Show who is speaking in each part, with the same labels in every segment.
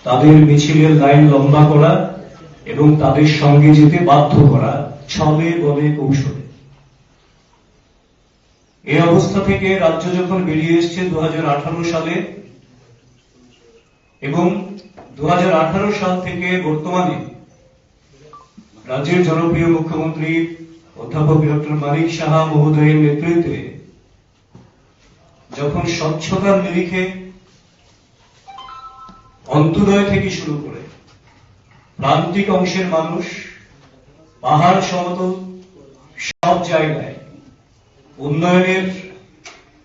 Speaker 1: তাদের মিছিলের লাইন লম্বা করা এবং তাদের সঙ্গে যেতে বাধ্য করা ছলে বলে কৌশলে। এই অবস্থা থেকে রাজ্য যখন বেরিয়ে এসছে 2018 সালে এবং 2018 সাল থেকে বর্তমানে রাজ্যের জনপ্রিয় মুখ্যমন্ত্রী অধ্যাপক ডক্টর মানিক সাহা মহোদয়ের নেতৃত্বে যখন স্বচ্ছতার নিরিখে অন্তোদয় থেকে শুরু করে প্রান্তিক অংশের মানুষ, পাহাড় সমতল সব জায়গায় উন্নয়নের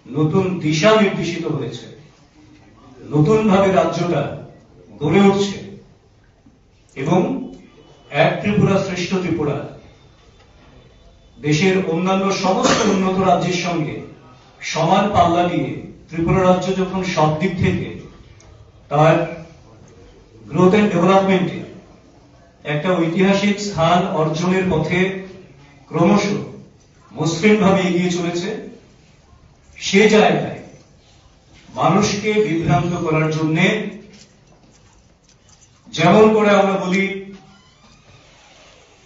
Speaker 1: নতুন দিশা নির্দেশিত হয়েছে, নতুন ভাবে রাজ্যটা গড়ে উঠছে এবং এক ত্রিপুরা শ্রেষ্ঠ ত্রিপুরা দেশের অন্যান্য সমস্ত উন্নত রাজ্যের সঙ্গে সমান পাল্লা দিয়ে ত্রিপুরা রাজ্য যখন সব দিক থেকে তার গ্রোথ এন্ড ডেভেলপমেন্টে একটা ঐতিহাসিক স্থান অর্জনের পথে ক্রমশ মসৃণ ভাবে এগিয়ে চলেছে, সে জায়গায় মানুষকে বিভ্রান্ত করার জন্য যেমন করে আমরা বলি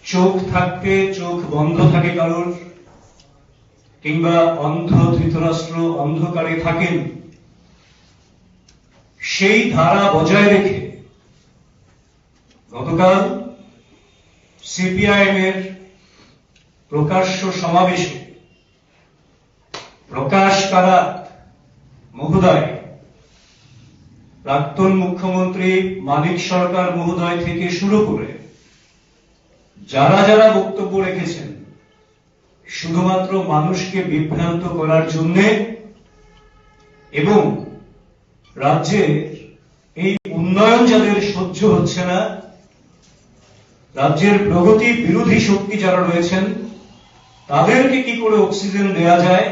Speaker 1: চোখ থাকতে চোখ বন্ধ থাকে কারোর, কিংবা অন্ধ ধৃতরাষ্ট্র অন্ধকারে থাকেন, সেই ধারা বজায় রেখে গতকাল সিপিআইএম এর প্রকাশ্য সমাবেশে প্রকাশ কারাত মহোদয়, প্রাক্তন মুখ্যমন্ত্রী মানিক সরকার মহোদয় থেকে শুরু করে যারা যারা বক্তব্য রেখেছেন শুধুমাত্র মানুষকে বিভ্রান্ত করার জন্য এবং রাজ্যের এই উন্নয়ন যাদের সহ্য হচ্ছে না, রাজ্যের প্রগতি বিরোধী শক্তি যারা রয়েছেন তাদেরকে কি করে অক্সিজেন দেয়া যায়,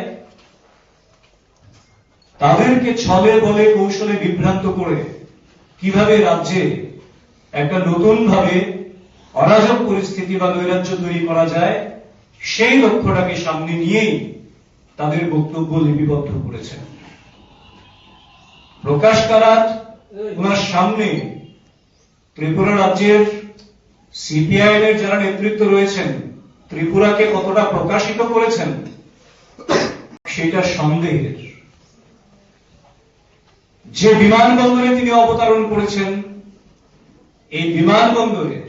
Speaker 1: তাদেরকে ছলে বলে কৌশলে বিভ্রান্ত করে কিভাবে রাজ্যে একটা নতুন ভাবে অরাজক পরিস্থিতি বা নৈরাজ্য তৈরি করা যায়, সেই লক্ষ্যটাকে সামনে নিয়েই তাদের বক্তব্য লিপিবদ্ধ করেছেন। প্রকাশ কারাত ওনার সামনে ত্রিপুরা রাজ্যের সিপিআইএম এর যারা নেতৃত্ব রয়েছেন ত্রিপুরাকে কতটা প্রকাশিত করেছেন সেটা সন্দেহের। যে বিমানবন্দরে তিনি অবতরণ করেছেন, এই বিমানবন্দরের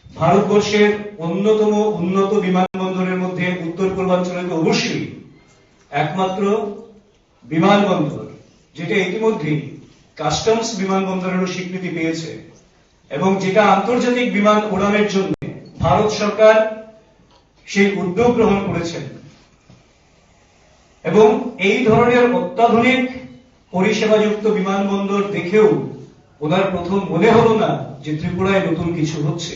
Speaker 1: ভারতবর্ষের অন্যতম উন্নত বিমানবন্দরের মধ্যে উত্তর পূর্বাঞ্চলে তো অবশ্যই একমাত্র বিমানবন্দর, যেটা ইতিমধ্যেই কাস্টমস বিমানবন্দরেরও স্বীকৃতি পেয়েছে এবং যেটা আন্তর্জাতিক বিমান উড়ানের জন্য ভারত সরকার সেই উদ্যোগ গ্রহণ করেছেন। এবং এই ধরনের অত্যাধুনিক পরিষেবাযুক্ত বিমানবন্দর দেখেও ওনার প্রথম মনে হলো না যে ত্রিপুরায় নতুন কিছু হচ্ছে।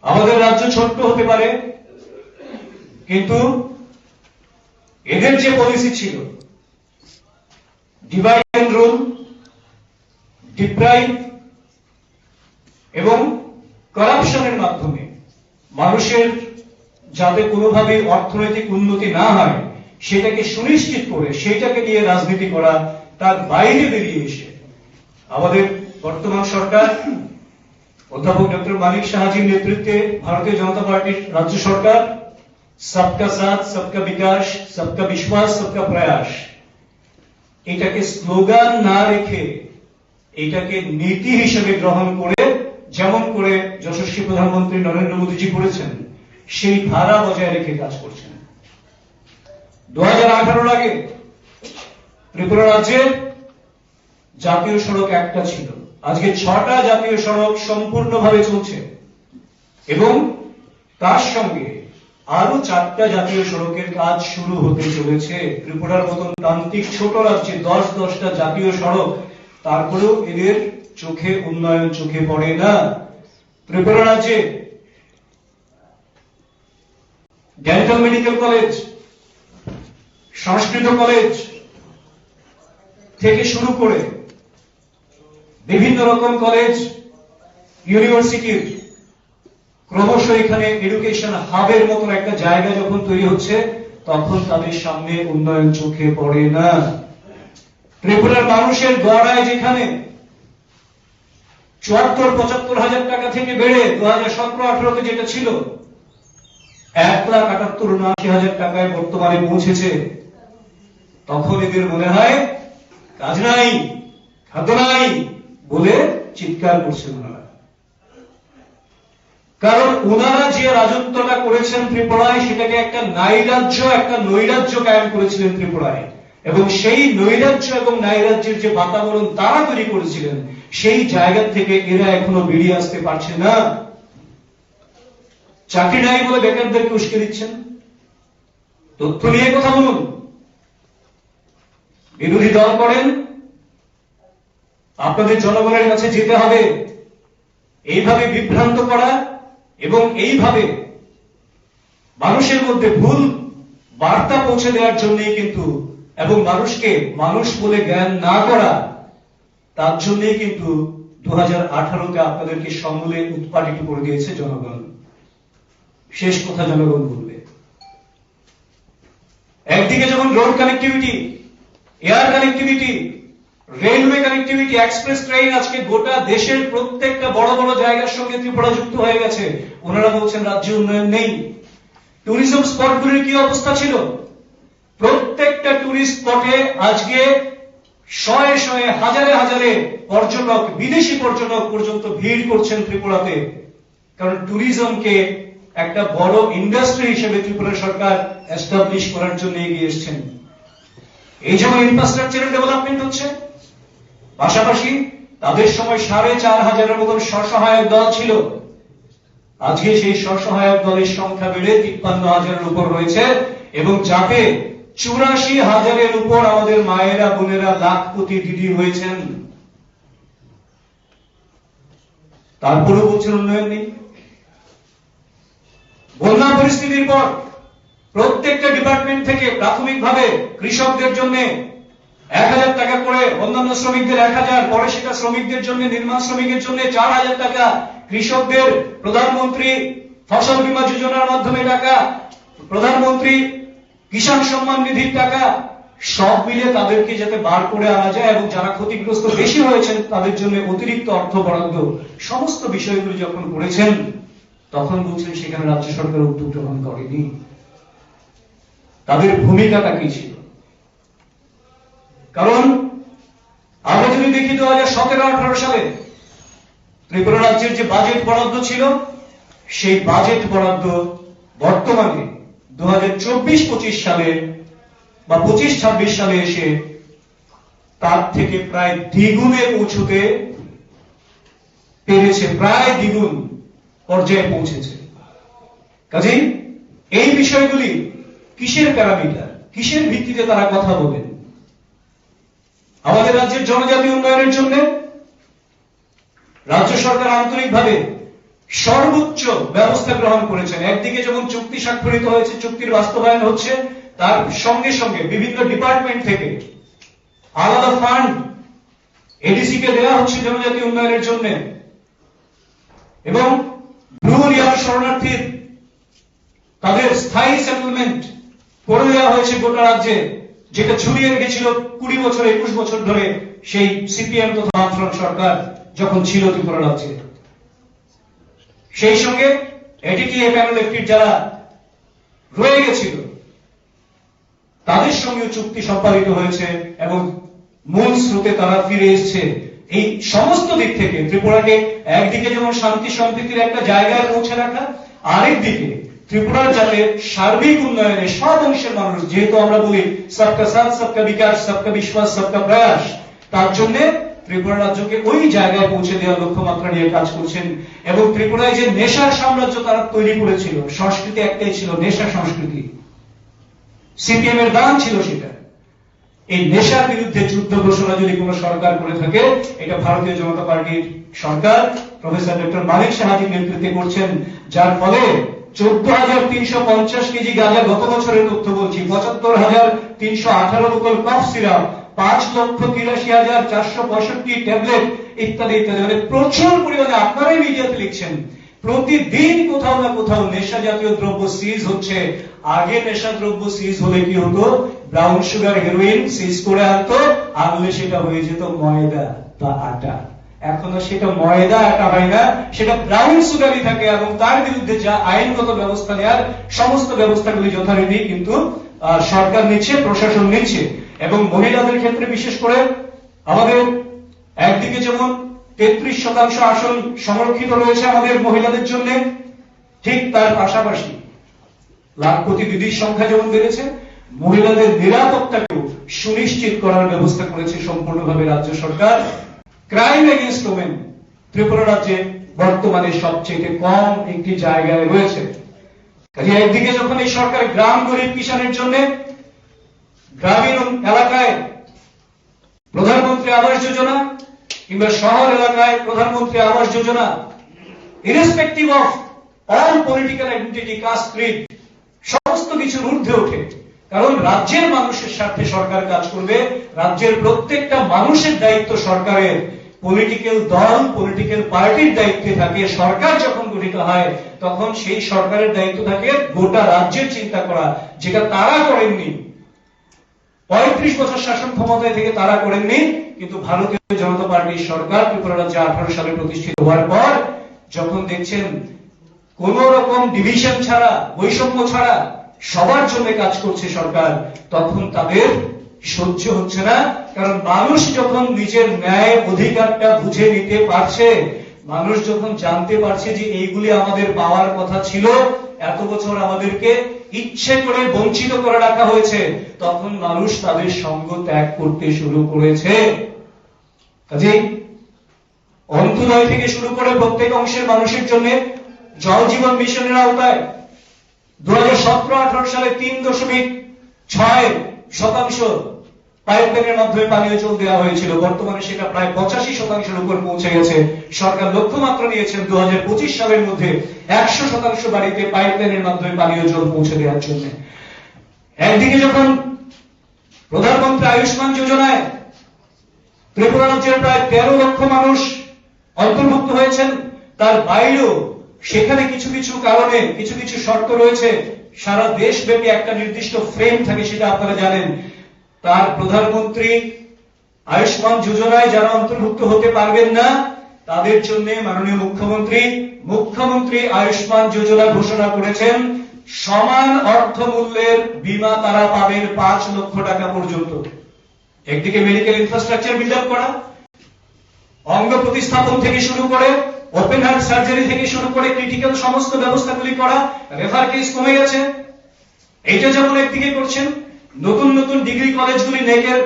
Speaker 1: আমাদের রাজ্য ছোট্ট হতে পারে, কিন্তু এদের যে পলিসি ছিল ডিভাইড এন্ড রুল, ডিপ্রাইভ এবং করাপশনের মাধ্যমে মানুষের যাতে কোনোভাবে অর্থনৈতিক উন্নতি না হয় সেটাকে সুনিশ্চিত করে সেইটাকে নিয়ে রাজনীতি করা, তার বাইরে বেরিয়ে এসে আমাদের বর্তমান সরকার অধ্যাপক ডক্টর মানিক সাহাজির নেতৃত্বে ভারতীয় জনতা পার্টির রাজ্য সরকার সবকা সাথ সবকা বিকাশ সবকা বিশ্বাস সবকা প্রয়াস এটাকে স্লোগান না রেখে এটাকে নীতি হিসেবে গ্রহণ করে, যেমন করে যশস্বী প্রধানমন্ত্রী নরেন্দ্র মোদীজি করেছেন, সেই ধারা বজায় রেখে কাজ করছেন। 2018 আগে ত্রিপুরা রাজ্যের জাতীয় সড়ক একটা ছিল, আজকে 6টা জাতীয় সড়ক সম্পূর্ণভাবে চলছে এবং তার সঙ্গে আরো 4টা জাতীয় সড়কের কাজ শুরু হতে চলেছে। ত্রিপুরার মতন প্রান্তিক ছোট রাজ্যে 10-10টা জাতীয় সড়ক, তারপরেও এদের চোখে উন্নয়ন চোখে পড়ে না। ত্রিপুরা রাজ্যে ডেন্টাল মেডিকেল কলেজ, সংস্কৃত কলেজ থেকে শুরু করে বিভিন্ন রকম কলেজ, ইউনিভার্সিটির ক্রমশ এখানে এডুকেশন হাবের মতন একটা জায়গা যখন তৈরি হচ্ছে তখন তাদের সামনে উন্নয়ন চোখে পড়ে না। ত্রিপুরার মানুষের গড়ায় যেখানে 74-75 টাকা থেকে বেড়ে 2017-18 যেটা ছিল 1,78,79,000 টাকায় বর্তমানে পৌঁছেছে, তখন এদের মনে হয় কাজ নাই, খাদ্য নাই বলে চিৎকার করছেন ওনারা। কারণ ওনারা যে রাজত্বটা করেছেন ত্রিপুরায়, সেটাকে একটা নাইরাজ্য, একটা নৈরাজ্য কায়েম করেছিলেন ত্রিপুরায়, এবং সেই নৈরাজ্য এবং নাইরাজ্যের যে বাতাবরণ তারা তৈরি করেছিলেন, সেই জায়গা থেকে এরা এখনো বেরিয়ে আসতে পারছে না। চাকরি নাই বলে বেকারদেরকে উস্কে দিচ্ছেন। তথ্য নিয়ে কথা বলুন। বিরোধী দল করেন, আপনাদের জনগণের কাছে যেতে হবে। এইভাবে বিভ্রান্ত করা এবং এইভাবে মানুষের মধ্যে ভুল বার্তা পৌঁছে দেওয়ার জন্যই কিন্তু, এবং মানুষকে মানুষ বলে জ্ঞান না করা, তার জন্যই কিন্তু 2018-তে আপনাদেরকে সমূলে উৎপাটিত করে দিয়েছে জনগণ। শেষ কথা জনগণ বলবে। একদিকে যেমন road connectivity, air connectivity, railway connectivity, express train আজকে গোটা দেশের প্রত্যেকটা বড় বড় জায়গার সঙ্গে ত্রিপুরা যুক্ত হয়ে গেছে। ওনারা বলছেন রাজ্যে উন্নয়ন নেই। ট্যুরিজম স্পটগুলির কি অবস্থা ছিল? প্রত্যেকটা ট্যুরিস্ট স্পটে আজকে শয়ে শয়ে হাজারে হাজারে পর্যটক, বিদেশি পর্যটক পর্যন্ত ভিড় করছেন ত্রিপুরাতে। কারণ ট্যুরিজমকে একটা বড় ইন্ডাস্ট্রি হিসেবে ত্রিপুরা সরকার এস্টাবলিশ করার জন্য এগিয়ে এসেছেন। এই যেমন ইনফ্রাস্ট্রাকচারের ডেভেলপমেন্ট হচ্ছে, পাশাপাশি তাদের সময় 4,500-এর মতন স্বসহায়ক দল ছিল। আজকে সেই স্বসহায়ক দলের সংখ্যা বেড়ে 53,000-এর উপর রয়েছে, এবং যাতে 84,000-এর উপর আমাদের মায়েরা বোনেরা লাখপতি দিদি হয়েছেন। তারপরেও বলছেন উন্নয়ন নেই। বন্যা পরিস্থিতির পর প্রত্যেকটা ডিপার্টমেন্ট থেকে প্রাথমিকভাবে কৃষকদের জন্য 1,000 টাকা করে, অন্যান্য শ্রমিকদের 1,000, পরে সেটা শ্রমিকদের জন্য, নির্মাণ শ্রমিকের জন্য 4,000 টাকা, কৃষকদের প্রধানমন্ত্রী ফসল বীমা যোজনার মাধ্যমে টাকা, প্রধানমন্ত্রী কিষাণ সম্মান নিধির টাকা, সব মিলে তাদেরকে যাতে বার করে আনা যায়, এবং যারা ক্ষতিগ্রস্ত বেশি হয়েছেন তাদের জন্য অতিরিক্ত অর্থ বরাদ্দ, সমস্ত বিষয়গুলি যখন করেছেন, তখন বলছেন সেখানে রাজ্য সরকার উদ্যোগ গ্রহণ করেনি। তাদের ভূমিকাটা কি ছিল? কারণ আমরা যদি দেখি 2017-18 সালে ত্রিপুরা রাজ্যের যে বাজেট বরাদ্দ ছিল, সেই বাজেট বরাদ্দ বর্তমানে 2024-25 সালে বা 25-26 সালে এসে তার থেকে প্রায় দ্বিগুণে পৌঁছতে পেরেছে, প্রায় দ্বিগুণ পর্যায়ে পৌঁছেছে। কাজেই এই বিষয়গুলি কিসের প্যারামিটার, কিসের ভিত্তিতে তারা কথা বলেন? আমাদের রাজ্যের জনজাতি উন্নয়নের জন্য রাজ্য সরকার আন্তরিকভাবে সর্বোচ্চ ব্যবস্থা গ্রহণ করেছেন। একদিকে যেমন চুক্তি স্বাক্ষরিত হয়েছে, চুক্তির বাস্তবায়ন হচ্ছে, তার সঙ্গে সঙ্গে বিভিন্ন ডিপার্টমেন্ট থেকে আলাদা ফান্ড এডিসি কে দেওয়া হচ্ছে জনজাতি উন্নয়নের জন্য, এবং ব্লু রিভার শরণার্থীর তাদের স্থায়ী সেটেলমেন্ট করে দেওয়া হয়েছে গোটা রাজ্যে, যেটা ছড়িয়ে রেখেছিল 20 বছর 21 বছর ধরে সেই সিপিএম তথা বামফ্রন্ট সরকার যখন ছিল ত্রিপুরা রাজ্যে। সেই সঙ্গে এডিটিএ প্যানেল এফটির যারা রয়ে গেছিল তাদের সঙ্গে চুক্তি সম্পাদিত হয়েছে, এবং মূল স্রোতে তারা ফিরে এসেছে। এই সমস্ত দিক থেকে ত্রিপুরাকে একদিকে যেমন শান্তি সম্প্রীতির একটা জায়গায় পৌঁছে রাখা, আরেকদিকে ত্রিপুরার যাতে সার্বিক উন্নয়নে সব অংশের মানুষ, যেহেতু আমরা বলি সবকা সাথ সবকা বিকাশ সবকা বিশ্বাস সবকা প্রয়াস, তার জন্য ত্রিপুরা রাজ্যকে ওই জায়গায় পৌঁছে দেওয়ার লক্ষ্যমাত্রা নিয়ে কাজ করছেন। এবং ত্রিপুরায় যে নেশার সাম্রাজ্য তারা তৈরি করেছিল, সংস্কৃতি একটাই ছিল, নেশা সংস্কৃতি, সিপিএম এর দান ছিল সেটা। এই নেশার বিরুদ্ধে যুদ্ধ ঘোষণা যদি কোন সরকার করে থাকে, এটা ভারতীয় জনতা পার্টির সরকার প্রফেসর ডক্টর মানিক সাহাজির নেতৃত্বে করছেন, যার ফলে 14,350 কেজি গাঁজা, গত বছরের তথ্য বলছি, 75,318 বোতল কফ সিরাপ, 5,83,465 ট্যাবলেট ইত্যাদি ইত্যাদি, মানে প্রচুর পরিমাণে, আপনারাই মিডিয়াতে লিখছেন প্রতিদিন কোথাও না কোথাও নেশা জাতীয় দ্রব্য সিজ হচ্ছে। আগে নেশা দ্রব্য সিজ হলে কি হতো, ব্রাউন সুগার হেরোইন সিজ করে আনতো, আনলে সেটা হয়ে যেত ময়দা বা আটা। এখন সেটা ময়দা আটা হয় না, সেটা ব্রাউন সুগারই থাকে, এবং তার বিরুদ্ধে যা আইনগত ব্যবস্থা নেওয়ার সমস্ত ব্যবস্থাগুলি যথারীতি কিন্তু সরকার নিচ্ছে, প্রশাসন নিচ্ছে। এবং মহিলাদের ক্ষেত্রে বিশেষ করে আমাদের একদিকে যেমন 33% আসন সংরক্ষিত রয়েছে আমাদের মহিলাদের জন্য, ঠিক তার পাশাপাশি লাখপতি দিদির সংখ্যা যেমন বেড়েছে, মহিলাদের নিরাপত্তাকেও সুনিশ্চিত করার ব্যবস্থা করেছে সম্পূর্ণভাবে রাজ্য সরকার। ক্রাইম এগেইনস্ট ওমেন ত্রিপুরা রাজ্যে বর্তমানে সবচেয়ে কম একটি জায়গায় রয়েছে। কাজে একদিকে যখন এই সরকার গ্রাম গরিব কিষানের জন্য গ্রামীণ এলাকায় প্রধানমন্ত্রী আবাস যোজনা কিংবা শহর এলাকায় Pradhanmantri Awas Yojana, irrespective of all political identity, caste, creed, সমস্ত কিছুর ঊর্ধ্বে ওঠে। কারণ রাজ্যের মানুষের স্বার্থে সরকার কাজ করবে, রাজ্যের প্রত্যেকটা মানুষের দায়িত্ব সরকারের। পলিটিক্যাল দল, পলিটিক্যাল পার্টির দায়িত্বে থাকে। সরকার যখন গঠিত হয় তখন সেই সরকারের দায়িত্ব থাকে গোটা রাজ্যের চিন্তা করা, যেটা তারা করেননি। 35 বছর শাসন ক্ষমতায় থেকে তারা করেননি, কিন্তু ভারতীয় জনতা পার্টির সরকার ত্রিপুরা রাজ্যে 18 সালে প্রতিষ্ঠিত হওয়ার পর যখন দেখছেন কোন রকম ডিভিশন ছাড়া, বৈষম্য ছাড়া সবার জন্য কাজ করছে সরকার, তখন তাদের সহ্য হচ্ছে না। কারণ মানুষ যখন নিজের ন্যায় অধিকারটা বুঝে নিতে পারছে, মানুষ যখন জানতে পারছে যে এইগুলি আমাদের পাওয়ার কথা ছিল, এত বছর আমাদেরকে ইচ্ছে করে বঞ্চিত করে রাখা হয়েছে, তখন মানুষ তাদের সঙ্গ ত্যাগ করতে শুরু করেছে। কাজেই অন্তোদয় থেকে শুরু করে প্রত্যেক অংশের মানুষের জন্য জল জীবন মিশনের আওতায় 2017-18 সালে 3.6% পাইপলাইনের মাধ্যমে পানীয় জল দেওয়া হয়েছিল। বর্তমানে সেটা প্রায় 85% উপর পৌঁছে গেছে। সরকার লক্ষ্যমাত্রা নিয়েছেন 2025 সালের মধ্যে 100% বাড়িতে পাইপলাইনের মাধ্যমে পানীয় জল পৌঁছে দেওয়ার জন্য। একদিকে যখন প্রধানমন্ত্রী আয়ুষ্মান যোজনায় ত্রিপুরা রাজ্যের প্রায় 13 লক্ষ মানুষ অন্তর্ভুক্ত হয়েছেন, তার বাইরেও সেখানে কিছু কিছু কারণে কিছু কিছু শর্ত রয়েছে। সারা দেশব্যাপী একটা নির্দিষ্ট ফ্রেম থাকে, সেটা আপনারা জানেন। তার প্রধানমন্ত্রী আয়ুষ্মান যোজনায় যারা অন্তর্ভুক্ত হতে পারবেন না, তাদের জন্য মাননীয় মুখ্যমন্ত্রী আয়ুষ্মান যোজনা ঘোষণা করেছেন। সমান অর্থমূল্যের বীমা তারা পাবেন 5 লক্ষ টাকা পর্যন্ত। একদিকে মেডিকেল ইনফ্রাস্ট্রাকচার বিল্ড আপ করা, অঙ্গ প্রতিস্থাপন থেকে শুরু করে ওপেন হার্ট সার্জারি থেকে শুরু করে ক্রিটিক্যাল সমস্ত ব্যবস্থাগুলি করা, রেফার কেস কমে গেছে। এইটা যেমন একদিকে করছেন, নতুন নতুন ডিগ্রি কলেজগুলি নেকের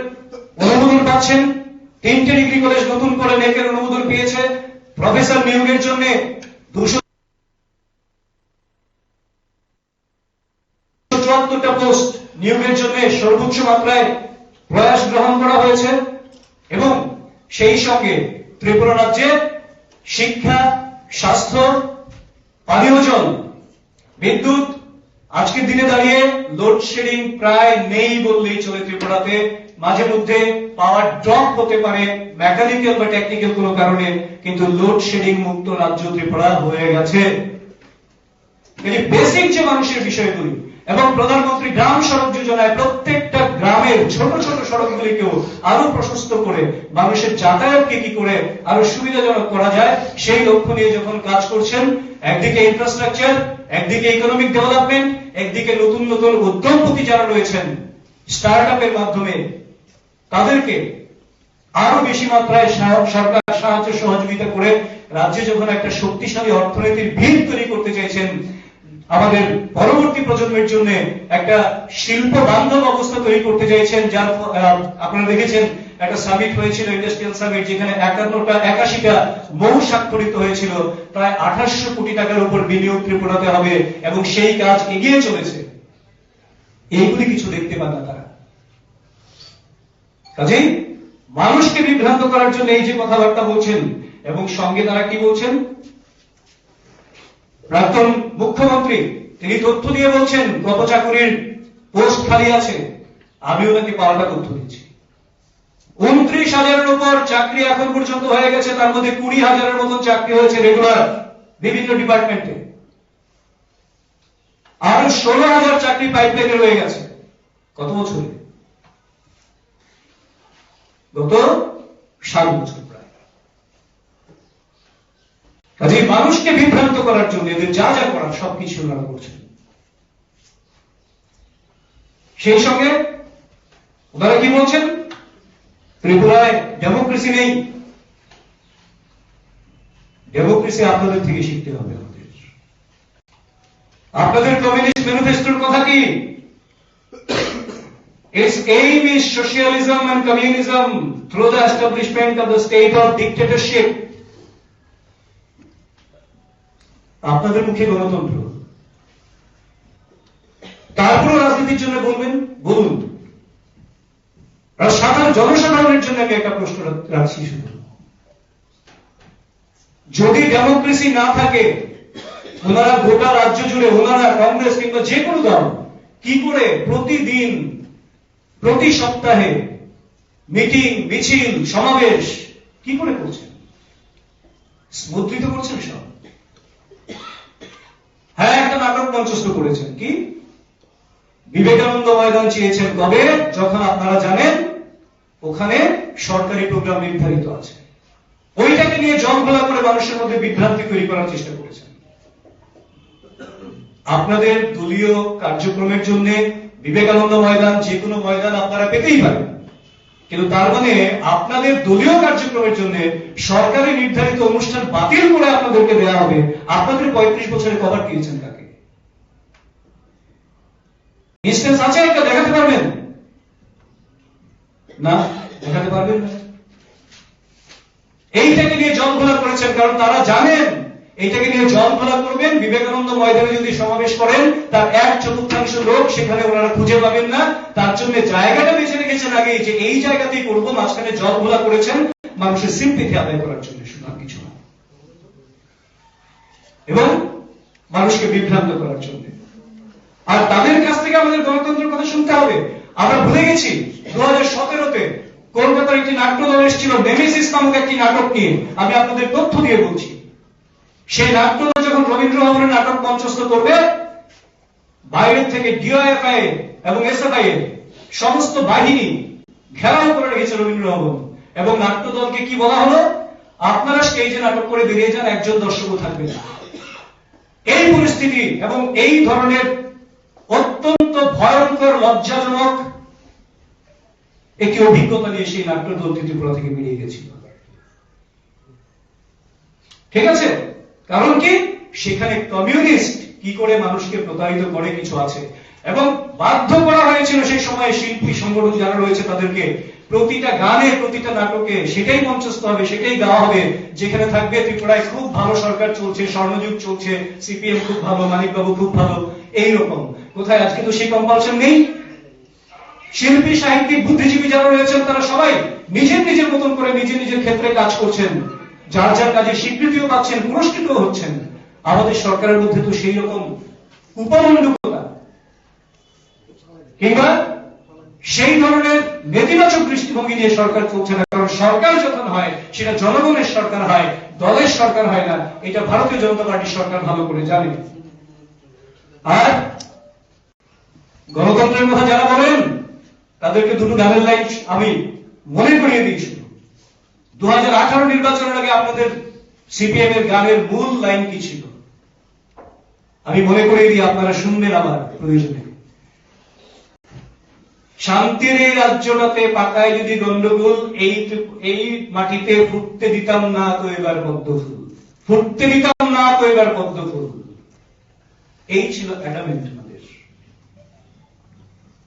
Speaker 1: অনুমোদন পাচ্ছেন। 3টে ডিগ্রি কলেজ নতুন করে নেকের অনুমোদন পেয়েছে। প্রফেসর নিয়োগের জন্য 274টা পোস্ট নিয়োগের জন্য সর্বোচ্চ মাত্রায় প্রয়াস গ্রহণ করা হয়েছে। এবং সেই সঙ্গে ত্রিপুরা রাজ্যে শিক্ষা, স্বাস্থ্য, পানীয় জল, বিদ্যুৎ, আজকের দিনে দাঁড়িয়ে লোডশেডিং প্রায় নেই বললেই চলে ত্রিপুরাতে। মাঝে মধ্যে পাওয়ার ড্রপ হতে পারে মেকানিক্যাল বা টেকনিক্যাল কোনো কারণে, কিন্তু লোডশেডিং মুক্ত রাজ্য ত্রিপুরা হয়ে গেছে। এই বেসিক যে মানুষের বিষয়গুলি, এবং প্রধানমন্ত্রী গ্রাম সড়ক যোজনায় প্রত্যেকটা গ্রামের ছোট ছোট সড়কগুলিকেও আরো প্রশস্ত করে মানুষের যাতায়াতকে কি করে আরো সুবিধাজনক করা যায়, সেই লক্ষ্য নিয়ে যখন কাজ করছেন, একদিকে ইনফ্রাস্ট্রাকচার, একদিকে ইকোনমিক ডেভেলপমেন্ট, একদিকে নতুন নতুন উদ্যোগপতি যারা রয়েছেন স্টার্ট আপের মাধ্যমে তাদেরকে আরো বেশি মাত্রায় সরকার সাহায্য সহযোগিতা করে রাজ্যে যখন একটা শক্তিশালী অর্থনীতির ভিত তৈরি করতে চাইছেন, আমাদের পরবর্তী প্রজন্মের জন্য একটা শিল্প বান্ধব অবস্থা তৈরি করতে চাইছেন, যার আপনারা দেখেছেন একটা সামিট হয়েছিল, ইন্ডাস্ট্রিয়াল সামিট, যেখানে 81টা মৌ স্বাক্ষরিত হয়েছিল। প্রায় 2800 কোটি টাকার উপর বিনিয়োগ ত্রিপুরাতে হবে, এবং সেই কাজ এগিয়ে চলেছে। এইগুলি কিছু দেখতে পান না তারা। কাজেই মানুষকে বিভ্রান্ত করার জন্য এই যে কথাবার্তা বলছেন, এবং সঙ্গে তারা কি বলছেন, প্রাক্তন মুখ্যমন্ত্রী তিনি তথ্য দিয়ে বলছেন কত চাকরির পোস্ট খালি আছে। আমিও নাকি পাল্টা তথ্য দিচ্ছি। 29,000-এর উপর চাকরি এখন পর্যন্ত হয়ে গেছে, তার মধ্যে 20,000-এর মতন চাকরি হয়েছে রেগুলার বিভিন্ন ডিপার্টমেন্টে। আরো 16,000 চাকরি পাইপলাইনে রয়ে গেছে। কত বছরে? গত 7 বছর প্রায়। কাজে মানুষকে বিভ্রান্ত করার জন্য এদের যা যা করার সবকিছু ওনারা করছেন। সেই সঙ্গে ওনারা কি বলছেন? ত্রিপুরায় ডেমোক্রেসি নেই। ডেমোক্রেসি আপনাদের থেকে শিখতে হবে। আপনাদের কমিউনিস্ট ম্যানিফেস্টোর কথা কি? Its aim is socialism and communism through the establishment of the state of dictatorship. আপনাদের মুখে গণতন্ত্র, তারপর রাজনীতির জন্য বলবেন, বলুন। সাধারণ জনসাধারণের জন্য আমি একটা প্রশ্ন রাখছি শুধু, যদি ডেমোক্রেসি না থাকে, ওনারা গোটা রাজ্য জুড়ে, ওনারা কংগ্রেস কিংবা যে কোনো দল কি করে প্রতিদিন, প্রতি সপ্তাহে মিটিং, মিছিল, সমাবেশ কি করে করছেন? স্মুথলি তো করছেন সব। হ্যাঁ, একটা নাটক মঞ্চস্থ করেছেন। কি? বিবেকানন্দ ময়দান চেয়েছেন কবে? যখন আপনারা জানেন ওখানে সরকারি প্রোগ্রাম নির্ধারিত আছে। ওইটাকে নিয়ে জল ঘোলা করে মানুষের মধ্যে বিভ্রান্তি তৈরি করার চেষ্টা করেছেন। আপনাদের দলীয় কার্যক্রমের জন্য বিবেকানন্দ ময়দান, যে কোনো ময়দান আপনারা পেতেই পারেন, কিন্তু তার মানে আপনাদের দলীয় কার্যক্রমের জন্য সরকারি নির্ধারিত অনুষ্ঠান বাতিল করে আপনাদেরকে দেওয়া হবে। আপনাদের 35 বছরে কভার দিয়েছেন কাকে? ইনস্টেন্স আছে একটা দেখাতে পারবেন? না, দেখাতে পারবেন না। এইটাকে নিয়ে জল ঘোলা করেছেন, কারণ তারা জানেন এইটাকে নিয়ে জল ঘোলা করবেন। বিবেকানন্দ ময়দানে যদি সমাবেশ করেন, তার 1/4 লোক সেখানে ওনারা খুঁজে পাবেন না। তার জন্য জায়গাটা বেছে রেখেছেন আগে, যে এই জায়গাতেই করবো। মাঝখানে জল ঘোলা করেছেন মানুষের সিম্পিথি আদায় করার জন্য, শুধু কিছু না, এবং মানুষকে বিভ্রান্ত করার জন্য। আর তাদের কাছ থেকে আমাদের গণতন্ত্রের কথা শুনতে হবে। আমরা ভুলে গেছি 2017-তে কলকাতার একটি নাট্য দল এসেছিল নেমেসিস নামক একটি নাটক নিয়ে। আমি আপনাদের তথ্য দিয়ে বলছি, সেই নাট্য দল যখন রবীন্দ্র ভবনের নাটক মঞ্চস্থ করবে, বাইরের থেকে ডিওএফআই এবং এসএফআই এর সমস্ত বাহিনী ঘেরাও করে রেখেছে রবীন্দ্র ভবন। এবং নাট্য দলকে কি বলা হলো? আপনারা স্টেজে নাটক করে বেরিয়ে যান, একজন দর্শকও থাকবে না। এই পরিস্থিতি এবং এই ধরনের অত্যন্ত ভয়ঙ্কর, লজ্জাজনক একটি অভিজ্ঞতা নিয়ে সেই নাট্য দল ত্রিপুরা থেকে বেরিয়ে গেছিল। ঠিক আছে? কারণ কি? সেখানে কমিউনিস্ট কি করে মানুষকে প্রতারিত করে কিছু আছে, এবং বাধ্য করা হয়েছিল সেই সময় শিল্পী সংগঠন যারা রয়েছে তাদেরকে প্রতিটা গানে, প্রতিটা নাটকে সেটাই মঞ্চস্থ হবে, সেটাই গাওয়া হবে, যেখানে থাকবে ত্রিপুরায় খুব ভালো সরকার চলছে, স্বর্ণযুগ চলছে, সিপিএম খুব ভালো, মানিকবাবু খুব ভালো, এইরকম। কোথায়? আজকে তো সেই কম্পালশন নেই। শিল্পী, সাহিত্যিক, বুদ্ধিজীবী যারা রয়েছেন তারা সবাই নিজের নিজের মতন করে নিজের নিজের ক্ষেত্রে কাজ করছেন, যার যার কাজে স্বীকৃতিও পাচ্ছেন, পুরস্কৃত হচ্ছেন। আমাদের সরকারের মধ্যে তো সেই রকম উপমণ্ডকতা কিংবা সেই ধরনের নেতিবাচক দৃষ্টিভঙ্গি নিয়ে সরকার চলছে না। কারণ সরকার যখন হয় সেটা জনগণের সরকার হয়, দলের সরকার হয় না। এটা ভারতীয় জনতা পার্টির সরকার ভালো করে জানে। আর গণতন্ত্রের কথা যারা বলেন তাদেরকে দুটো গানের লাইন আমি মনে করিয়ে দিয়েছি। 2018 নির্বাচনের আগে আপনাদের সিপিএম এর গানের মূল লাইন কি ছিল আমি মনে করিয়ে দিই, আপনারা শুনবেন আমার প্রয়োজনে। শান্তির এই রাজ্যটাতে পাকায় যদি গন্ডগোল, এই মাটিতে ফুটতে দিতাম না তো এবার পদ্ম ফুল, ফুটতে দিতাম না তো এবার পদ্ম ফুল। এই ছিল অ্যাডামেন্ট আমাদের।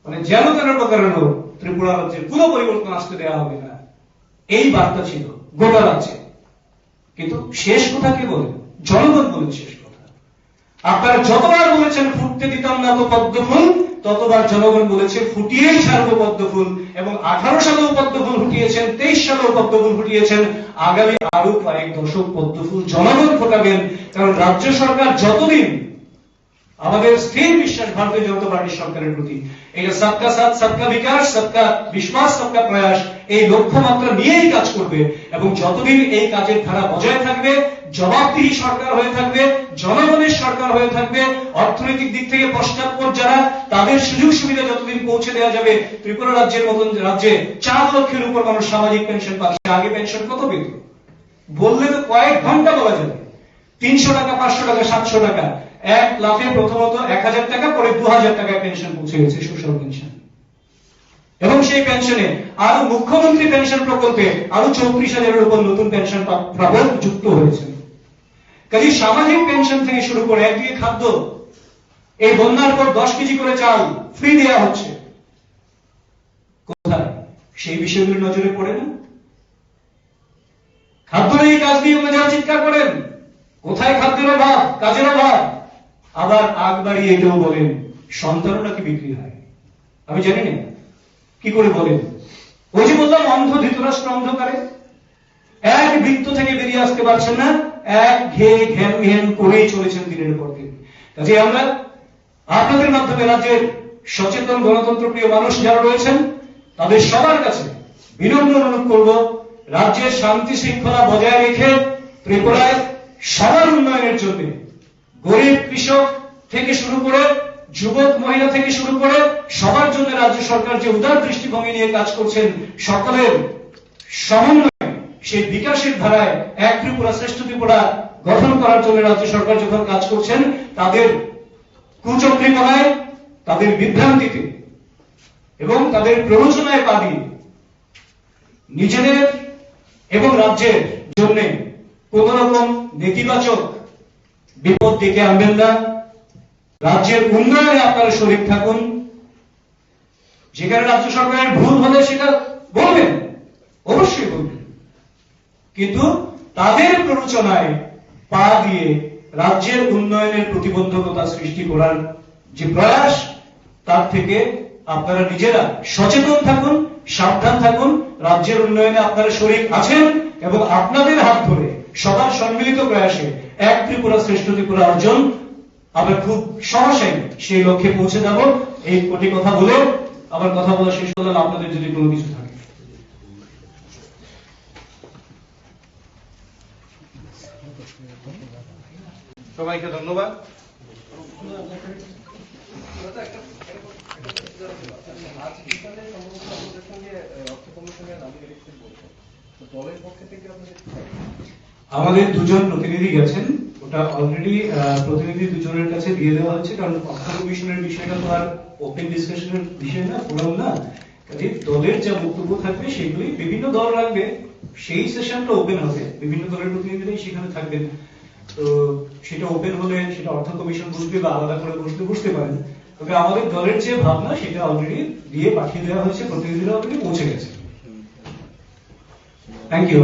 Speaker 1: মানে যেন তেন প্রকারের ত্রিপুরা রাজ্যের কোনো পরিবর্তন আসতে দেওয়া হবে না, এই বার্তা ছিল গোটা রাজ্যে। কিন্তু শেষ কথা কে বলেন? জনগণ বলেন শেষ কথা। আপনারা যতবার বলেছেন ফুটতে দিতাম না তো পদ্ম ফুল, ততবার জনগণ বলেছে ফুটিয়েই ছাড়বো পদ্ম ফুল। এবং 18 সালেও পদ্ম ফুল ফুটিয়েছেন, 23 সালেও পদ্ম ফুল ফুটিয়েছেন। আগামী আরো কয়েক দশক পদ্ম ফুল জনগণ ফোটাবেন। কারণ রাজ্য সরকার যতদিন, আমাদের স্থির বিশ্বাস ভারতীয় জনতা পার্টির সরকারের প্রতি, এটা সবকা সাথ, সবকা বিকাশ, সবকা বিশ্বাস, সবকা প্রয়াস, এই লক্ষ্যমাত্রা নিয়েই কাজ করবে। এবং যতদিন এই কাজের ধারা বজায় থাকবে, জবাবদিহি সরকার হয়ে থাকবে, জনগণের সরকার হয়ে থাকবে। অর্থনৈতিক দিক থেকে পশ্চাৎপদ যারা, তাদের সুযোগ সুবিধা যতদিন পৌঁছে দেওয়া যাবে। ত্রিপুরা রাজ্যের মতন রাজ্যে 4 লক্ষের উপর মানুষ সামাজিক পেনশন পাচ্ছে। আগে পেনশন কত পেত বললে তো কয়েক ঘন্টা বলা যাবে। 300 টাকা, 500 টাকা, 700 টাকা, এক লাফে প্রথমত 1000 টাকা, পরে 2000 টাকায় পেনশন পৌঁছে গেছে, সোশ্যাল পেনশন। এবং সেই পেনশনে আরো মুখ্যমন্ত্রী পেনশন প্রকল্পে আরো 34,000-এর উপর নতুন পেনশন প্রাপক যুক্ত হয়েছে। কাজে সামাজিক পেনশন থেকে শুরু করে একদিকে খাদ্য, এই বন্যার পর 10 কেজি করে চাল ফ্রি দেওয়া হচ্ছে। কোথায় সেই বিষয়গুলো নজরে পড়ে না? খাদ্য নেই, কাজ দিয়ে যারা চিৎকার করেন, কোথায় খাদ্যের অভাব, কাজের অভাব। আবার আগ বাড়িয়ে এটাও বলেন সন্তানও নাকি বিক্রি হয়। আমি জানি না কি করে বলেন। ওই যে বললাম অন্ধ ধৃতরাষ্ট্র অন্ধকারে, এক বৃত্ত থেকে বেরিয়ে আসতে পারছেন না, এক ঘেয়ে ঘ্যান ঘ্যান করেই চলেছেন দিনের পর দিন। কাজে আমরা আপনাদের মাধ্যমে রাজ্যের সচেতন গণতন্ত্র প্রিয় মানুষ যারা রয়েছেন, তাদের সবার কাছে বিনম্র অনুরোধ করব, রাজ্যের শান্তি শৃঙ্খলা বজায় রেখে ত্রিপুরায় সবার উন্নয়নের জন্য গরিব কৃষক থেকে শুরু করে যুবক মহিলা থেকে শুরু করে সবার জন্য রাজ্য সরকার যে উদার দৃষ্টিভঙ্গি নিয়ে কাজ করছেন, সকলের সমন্বয়ে সেই বিকাশের ধারায় এক ত্রিপুরা শ্রেষ্ঠ ত্রিপুরা গঠন করার জন্য রাজ্য সরকার যখন কাজ করছেন, তাদের কুচক্রীপনায়, তাদের বিভ্রান্তিতে এবং তাদের প্ররোচনায় পা দিয়ে নিজেদের এবং রাজ্যের জন্য কোন রকম নেতিবাচক বিপদ ডেকে আনবেন না। রাজ্যের উন্নয়নে আপনারা শরীক থাকুন। যেখানে রাজ্য সরকারের ভুল হলে সেটা বলবেন, অবশ্যই বলবেন, কিন্তু তাদের প্ররোচনায় পা দিয়ে রাজ্যের উন্নয়নের প্রতিবন্ধকতা সৃষ্টি করার যে প্রয়াস, তার থেকে আপনারা নিজেরা সচেতন থাকুন, সাবধান থাকুন। রাজ্যের উন্নয়নে আপনারা শরীক আছেন এবং আপনাদের হাত ধরে সবার সম্মিলিত প্রয়াসে এক ত্রিপুরা শ্রেষ্ঠ ত্রিপুরা অর্জন আমরা খুব সহসাই সেই লক্ষ্যে পৌঁছে যাব। এই কোটি কথা বলে আবার কথা বলা শেষ করলাম। আপনাদের যদি কোনো কিছু থাকে।
Speaker 2: সবাইকে ধন্যবাদ।
Speaker 1: আমাদের দুজন প্রতিনিধি গেছেন, ওটা অলরেডি প্রতিনিধি দুজনের কাছে দিয়ে দেওয়া হচ্ছে, কারণ অর্থ কমিশনের বিষয়টা তো আর ওপেন ডিসকাশনের বিষয় না, ফোরাম না। কাজে দলের যা বক্তব্য থাকবে সেগুলি বিভিন্ন দল রাখবে, সেই সেশনটা ওপেন হবে, বিভিন্ন দলের প্রতিনিধিরাই সেখানে থাকবেন। তো সেটা ওপেন হলে সেটা অর্থ কমিশন বুঝবে বা আলাদা করে বুঝতে পারেন। তবে আমাদের দলের যে ভাবনা সেটা অলরেডি দিয়ে পাঠিয়ে দেওয়া হয়েছে, প্রতিনিধিরা অলরেডি পৌঁছে গেছে। Thank you.